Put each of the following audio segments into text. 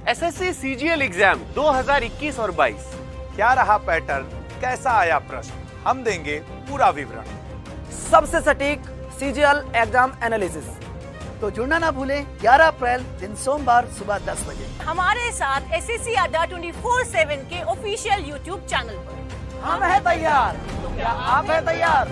SSC CGL exam 2021 और 22 क्या रहा पैटर्न, कैसा आया प्रश्न, हम देंगे पूरा विवरण। सबसे सटीक सीजीएल एग्जाम एनालिसिस। तो जुड़ना ना भूलें 11 अप्रैल दिन सोमवार सुबह 10 बजे हमारे साथ एसएससी अड्डा 24/7 के ऑफिशियल यूट्यूब चैनल पर। हम हैं तैयार, तो क्या आप हैं तैयार?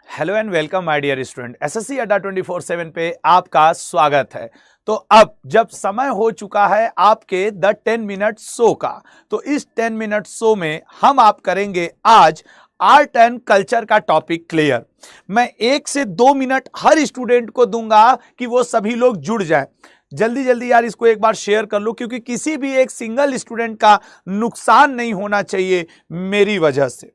Hello and welcome my dear student, SSC Adda 24/7 पे आपका स्वागत है। तो अब जब समय हो चुका है आपके द 10 मिनट शो का, तो इस 10 मिनट शो में हम आप करेंगे आज आर्ट एंड कल्चर का टॉपिक क्लियर। मैं 1 से 2 मिनट हर स्टूडेंट को दूंगा कि वो सभी लोग जुड़ जाएं। जल्दी जल्दी यार इसको एक बार शेयर कर लो, क्योंकि किसी भी एक सिंगल स्टूडेंट का नुकसान नहीं होना चाहिए मेरी वजह से,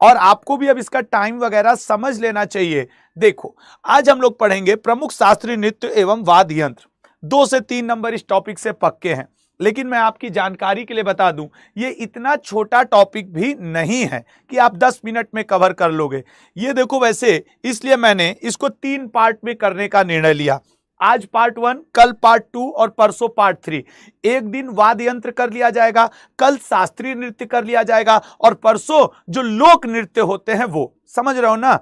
और आपको भी अब इसका टाइम वगैरह समझ लेना चाहिए। देखो, आज हम लोग पढ़ेंगे प्रमुख शास्त्रीय नृत्य एवं वाद्य यंत्र। 2 से 3 नंबर इस टॉपिक से पक्के हैं, लेकिन मैं आपकी जानकारी के लिए बता दूं, ये इतना छोटा टॉपिक भी नहीं है कि आप 10 मिनट में कवर कर लोगे। ये देखो, वैसे इसलिए मैंने इसको 3 पार्ट में करने का निर्णय लिया। आज पार्ट 1, कल पार्ट 2 और परसों पार्ट 3। एक दिन वाद्य यंत्र कर लिया जाएगा, कल शास्त्रीय नृत्य कर लिया जाएगा, और परसों जो लोक नृत्य होते हैं वो, समझ रहे हो ना।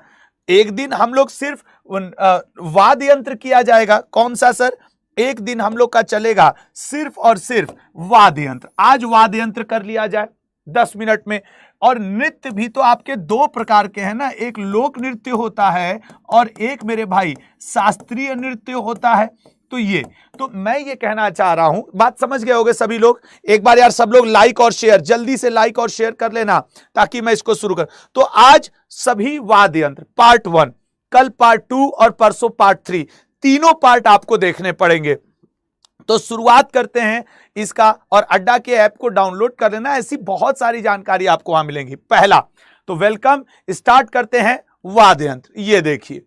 एक दिन हम लोग सिर्फ वाद्य यंत्र किया जाएगा। कौन सा सर? एक दिन हम लोग का चलेगा सिर्फ और सिर्फ वाद्य यंत्र। आज वाद्य यंत्र कर लिया जाए 10 मिनट में। और नृत्य भी तो आपके 2 प्रकार के हैं ना, एक लोक नृत्य होता है और एक मेरे भाई शास्त्रीय नृत्य होता है। तो मैं ये कहना चाह रहा हूं, बात समझ गए होंगे सभी लोग। एक बार यार सब लोग लाइक और शेयर, जल्दी से लाइक और शेयर कर लेना ताकि मैं इसको शुरू कर। तो आज सभी वाद्य यंत्र पार्ट 1, कल पार्ट 2 और परसों पार्ट 3, तीनों पार्ट आपको देखने पड़ेंगे। तो शुरुआत करते हैं इसका, और अड्डा के ऐप को डाउनलोड कर लेना, ऐसी बहुत सारी जानकारी आपको वहां मिलेंगी। पहला तो वेलकम, स्टार्ट करते हैं वाद्य यंत्र। ये देखिए,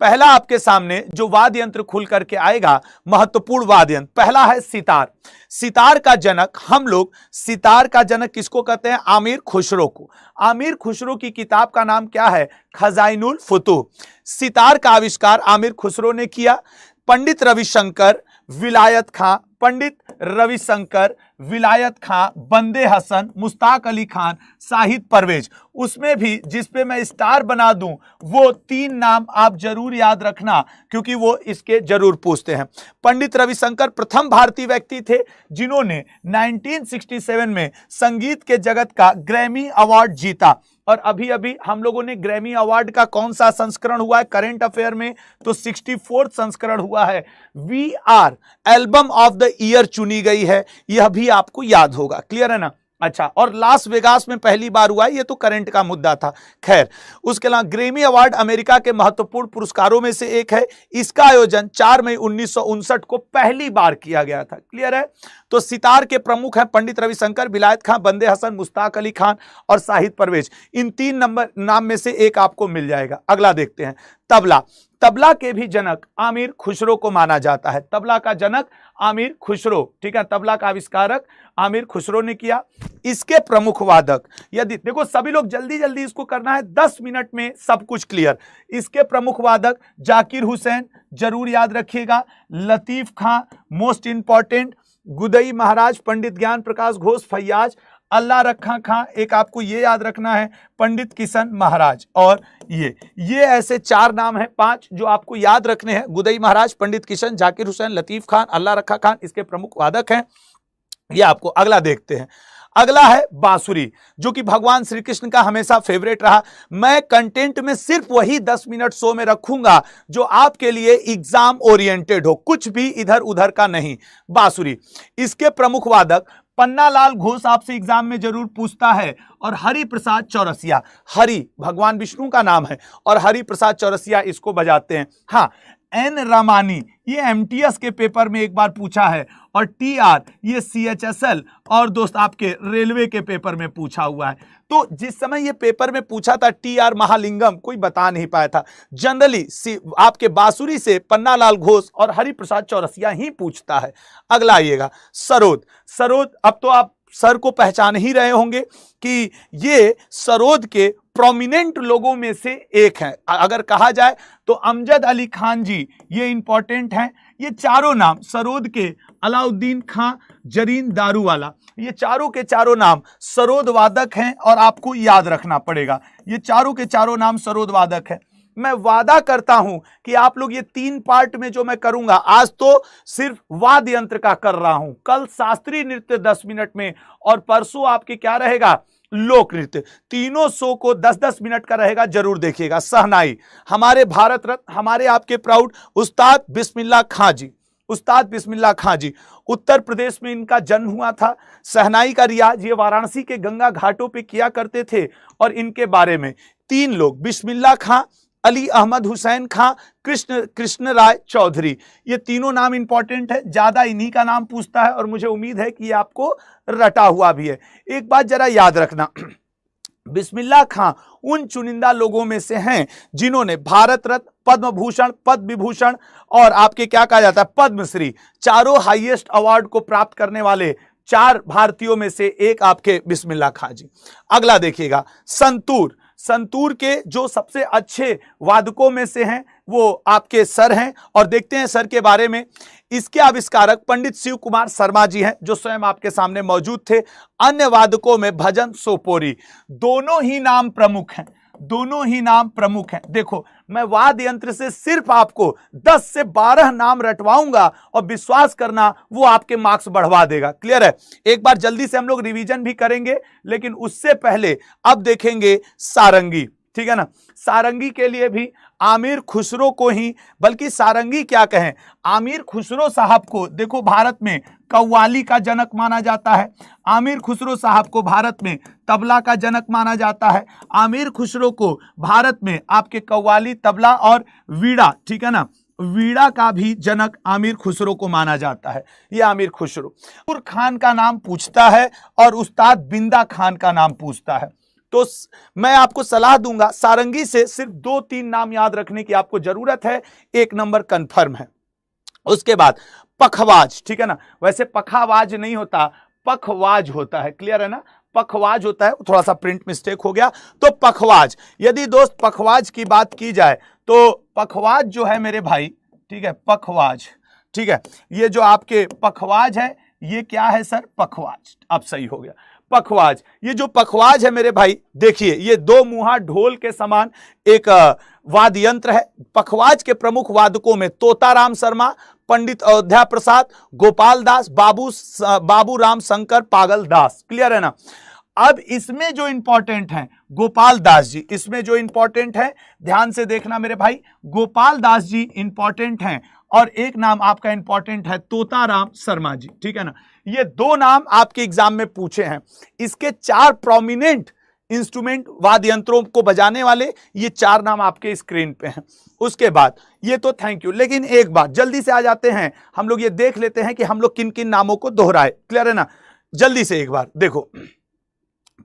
पहला आपके सामने जो वाद्य यंत्र खुल करके आएगा, महत्वपूर्ण वाद्य यंत्र, पहला है सितार। सितार का जनक, हम लोग सितार का जनक किसको कहते हैं? आमिर खुसरो को। आमिर खुसरो की किताब का नाम क्या है? खजाइनुल फुतूह। सितार का आविष्कार आमिर खुसरो ने किया। पंडित रविशंकर, विलायत खां, पंडित रविशंकर, विलायत खां, बंदे हसन, मुश्ताक अली खान, शाहिद परवेज, उसमें भी जिस पे मैं स्टार बना दूं वो 3 नाम आप जरूर याद रखना, क्योंकि वो इसके जरूर पूछते हैं। पंडित रविशंकर प्रथम भारतीय व्यक्ति थे जिन्होंने 1967 में संगीत के जगत का ग्रैमी अवार्ड जीता। और अभी अभी हम लोगों ने ग्रैमी अवार्ड का कौन सा संस्करण हुआ है करंट अफेयर में? तो 64th संस्करण हुआ है। We are album of the year चुनी गई है, यह भी आपको याद होगा। क्लियर है ना? अच्छा, और लास वेगास में पहली बार हुआ है, ये तो करंट का मुद्दा था। खैर, उसके अलावा ग्रैमी अवार्ड अमेरिका के महत्वपूर्ण पुरस्कारों में से एक है। इसका आयोजन 4 मई 1959 को पहली बार किया गया था। क्लियर है? तो सितार के प्रमुख हैं पंडित रविशंकर, विलायत खां, बंदे हसन, मुश्ताक अली खान और शाहिद परवेज। इन 3 नंबर नाम में से एक आपको मिल जाएगा। अगला देखते हैं, तबला। तबला के भी जनक आमिर खुसरो को माना जाता है। तबला का जनक आमिर खुसरो, ठीक है, तबला का आविष्कारक आमिर खुसरो ने किया। इसके प्रमुख वादक, यदि देखो सभी लोग जल्दी जल्दी इसको करना है, 10 मिनट में सब कुछ क्लियर। इसके प्रमुख वादक जाकिर हुसैन, जरूर याद रखिएगा। लतीफ खां, मोस्ट इंपॉर्टेंट। गुदई महाराज, पंडित ज्ञान प्रकाश घोष, फैयाज। अल्लाह रखा खां, एक आपको ये याद रखना है, पंडित किशन महाराज। और ये ऐसे 4 नाम हैं, 5 जो आपको याद रखने हैं। गुदई महाराज, पंडित किशन, जाकिर हुसैन, लतीफ खान, अल्लाह रखा खान, इसके प्रमुख वादक हैं। ये आपको अगला देखते हैं। अगला है बांसुरी, जो कि भगवान श्री कृष्ण का हमेशा फेवरेट रहा। मैं कंटेंट में सिर्फ वही 10 मिनट शो में रखूंगा जो आपके लिए एग्जाम ओरिएंटेड हो, कुछ भी इधर उधर का नहीं। बांसुरी, इसके प्रमुख वादक पन्नालाल घोष आपसे एग्जाम में जरूर पूछता है, और हरि प्रसाद चौरसिया। हरि भगवान विष्णु का नाम है और हरि प्रसाद चौरसिया इसको बजाते हैं। हाँ, एन रमानी, ये एमटीएस के पेपर में एक बार पूछा है, और टीआर ये सीएचएसएल और दोस्त आपके रेलवे के पेपर में पूछा हुआ है। तो जिस समय ये पेपर में पूछा था टीआर महालिंगम, कोई बता नहीं पाया था। जनरली आपके बांसुरी से पन्नालाल घोष और हरिप्रसाद चौरसिया ही पूछता है। अगला आइएगा सरोद। सरोद, अब तो आप सर को पहचान ही रहे होंगे कि ये सरोद के प्रोमिनेंट लोगों में से एक है। अगर कहा जाए तो अमजद अली खान जी ये इंपॉर्टेंट हैं। ये चारों नाम सरोद के, अलाउद्दीन खां, जरीन दारूवाला, ये चारों के चारों नाम सरोद वादक हैं और आपको याद रखना पड़ेगा। ये चारों के चारों नाम सरोद वादक हैं। मैं वादा करता हूं कि आप लोग ये 3 पार्ट में जो मैं करूंगा, आज तो सिर्फ वाद्य यंत्र का कर रहा हूं, कल शास्त्रीय नृत्य 10 मिनट में, और परसों आपके क्या रहेगा, लोक नृत्य। तीनों शो को 10-10 मिनट का रहेगा, जरूर देखिएगा। सहनाई, हमारे भारत रत्न, हमारे आपके प्राउड उस्ताद बिस्मिल्लाह खां जी, उस्ताद बिस्मिल्लाह खां जी, उत्तर प्रदेश में इनका जन्म हुआ था। सहनाई का रियाज ये वाराणसी के गंगा घाटों पे किया करते थे। और इनके बारे में 3 लोग, बिस्मिल्लाह खां, अली अहमद हुसैन खां, कृष्ण राय चौधरी, ये तीनों नाम इंपॉर्टेंट है। ज्यादा इन्हीं का नाम पूछता है और मुझे उम्मीद है कि ये आपको रटा हुआ भी है। एक बात जरा याद रखना, बिस्मिल्लाह खां उन चुनिंदा लोगों में से हैं जिन्होंने भारत रत्न, पद्म भूषण, पद्म विभूषण और आपके क्या कहा जाता है, पद्मश्री, चारों हाईएस्ट अवार्ड को प्राप्त करने वाले 4 भारतीयों में से एक आपके बिस्मिल्लाह खां जी। अगला देखिएगा संतूर। संतूर के जो सबसे अच्छे वादकों में से हैं वो आपके सर हैं, और देखते हैं सर के बारे में। इसके आविष्कारक पंडित शिव कुमार शर्मा जी हैं, जो स्वयं आपके सामने मौजूद थे। अन्य वादकों में भजन सोपोरी, दोनों ही नाम प्रमुख हैं, दोनों ही नाम प्रमुख हैं। देखो, मैं वाद्य यंत्र से सिर्फ आपको 10 से 12 नाम रटवाऊंगा और विश्वास करना वो आपके मार्क्स बढ़वा देगा। क्लियर है? एक बार जल्दी से हम लोग रिवीजन भी करेंगे, लेकिन उससे पहले अब देखेंगे सारंगी। ठीक है ना? सारंगी के लिए भी आमिर खुसरो को ही, बल्कि सारंगी क्या कहें, आमिर खुसरो साहब को देखो भारत में कव्वाली का जनक माना जाता है। आमिर खुसरो साहब को भारत में तबला का जनक माना जाता है। आमिर खुसरो को भारत में आपके कव्वाली, तबला और वीणा, ठीक है ना, वीणा का भी जनक आमिर खुसरो को माना जाता है। ये आमिर खुसरो। खान का नाम पूछता है और उस्ताद बिंदा खान का नाम पूछता है। तो मैं आपको सलाह दूंगा, सारंगी से सिर्फ 2-3 नाम याद रखने की आपको जरूरत है, 1 नंबर कंफर्म है। उसके बाद पखवाज, ठीक है ना, वैसे पखावाज नहीं होता, पखवाज होता है। क्लियर है ना? पखवाज होता है, थोड़ा सा प्रिंट मिस्टेक हो गया। तो पखवाज, यदि दोस्त पखवाज की बात की जाए तो पखवाज जो है मेरे भाई, ठीक है, पखवाज, ठीक है, ये जो आपके पखवाज है ये क्या है सर, पखवाज। अब सही हो गया, पखवाज। ये जो पखवाज है मेरे भाई, देखिए ये 2 मुहा ढोल के समान एक वाद्य यंत्र है। पखवाज के प्रमुख वादकों में तोताराम शर्मा, पंडित अयोध्या प्रसाद, गोपाल दास, बाबू राम शंकर पागल दास। क्लियर है ना? अब इसमें जो इंपॉर्टेंट है गोपाल दास जी, इसमें जो इंपॉर्टेंट है ध्यान से देखना मेरे भाई, गोपाल दास जी इंपॉर्टेंट हैं, और एक नाम आपका इंपॉर्टेंट है तोताराम शर्मा जी। ठीक है ना? ये 2 नाम आपके एग्जाम में पूछे हैं। इसके 4 प्रोमिनेंट इंस्ट्रूमेंट वाद्य यंत्रों को बजाने वाले, ये 4 नाम आपके स्क्रीन पे हैं। उसके बाद ये तो थैंक यू, लेकिन एक बात जल्दी से आ जाते हैं हम लोग, ये देख लेते हैं कि हम लोग किन किन नामों को दोहराए। क्लियर है ना? जल्दी से एक बार देखो,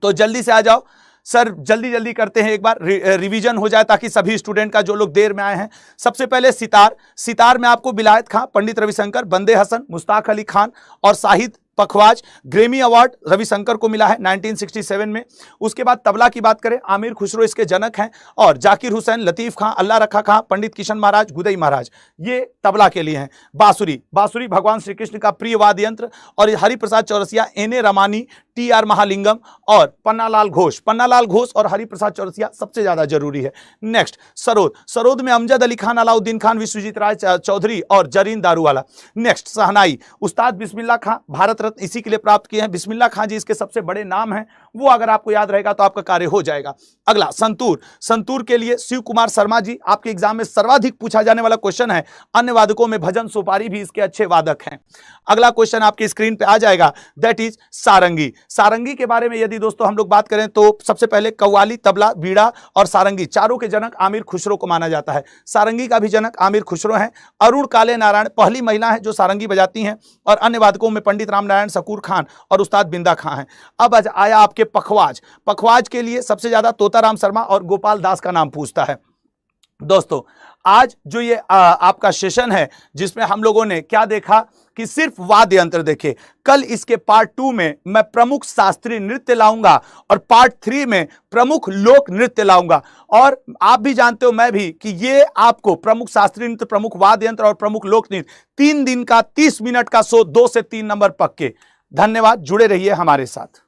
तो जल्दी से आ जाओ सर, जल्दी जल्दी करते हैं, एक बार रिवीजन हो जाए ताकि सभी स्टूडेंट का, जो लोग देर में आए हैं। सबसे पहले सितार। सितार में आपको विलायत खां, पंडित रविशंकर, बंदे हसन, मुश्ताक अली खान और शाहिद पखवाज। ग्रेमी अवार्ड रविशंकर को मिला है 1967 में। उसके बाद तबला की बात करें, आमिर खुसरो इसके जनक हैं, और जाकिर हुसैन, लतीफ खां, अल्लाह रखा खां, पंडित किशन महाराज, गुदई महाराज, ये तबला के लिए हैं। बांसुरी, बांसुरी भगवान श्री कृष्ण का प्रिय वाद्य यंत्र, और हरिप्रसाद चौरसिया, एन.ए. रमानी, टी.आर. महालिंगम और पन्नालाल घोष। पन्नालाल घोष और हरिप्रसाद चौरसिया सबसे ज्यादा जरूरी है। नेक्स्ट सरोद। सरोद में अमजद अली खान, अलाउद्दीन खान, विश्वजीत राय चौधरी और जरीन दारूवाला। नेक्स्ट सहनाई, उस्ताद बिस्मिल्लाह खां, भारत रत्न इसी के लिए प्राप्त किए हैं। बिस्मिल्लाह खां जी इसके सबसे बड़े नाम हैं। वो अगर आपको याद रहेगा तो आपका कार्य हो जाएगा। अगला संतूर। संतूर के लिए शिव कुमार शर्मा जी, आपके एग्जाम में सर्वाधिक पूछा जाने वाला क्वेश्चन है। अन्य वादकों में भजन सोपारी भी इसके अच्छे वादक हैं। अगला क्वेश्चन आपकी स्क्रीन पे आ जाएगा, दैट इज सारंगी। सारंगी के बारे में यदि दोस्तों हम लोग बात करें तो सबसे पहले कव्वाली, तबला, बीड़ा और सारंगी चारों के जनक आमिर खुसरो को माना जाता है। सारंगी का भी जनक आमिर खुसरो है। अरुण काले नारायण पहली महिला है जो सारंगी बजाती हैं और अन्य वादकों में पंडित रामनारायण शकूर खान और उस्ताद बिंदा खां हैं। अब आया आपके पखवाज। पखवाज के लिए सबसे ज्यादा तोताराम शर्मा और गोपाल दास का नाम पूछता है। दोस्तों आज जो ये आपका सेशन है जिसमें हम लोगों ने क्या देखा कि सिर्फ वाद्य यंत्र देखे। कल इसके पार्ट 2 में मैं प्रमुख शास्त्रीय नृत्य लाऊंगा और पार्ट 3 में प्रमुख लोक नृत्य लाऊंगा। और आप भी जानते हो, मैं भी, कि ये आपको प्रमुख शास्त्रीय नृत्य, प्रमुख वाद्य यंत्र और प्रमुख लोक नृत्य 3 दिन का 30 मिनट का शो 2 से 3 नंबर पक्के। धन्यवाद, जुड़े रहिए हमारे साथ।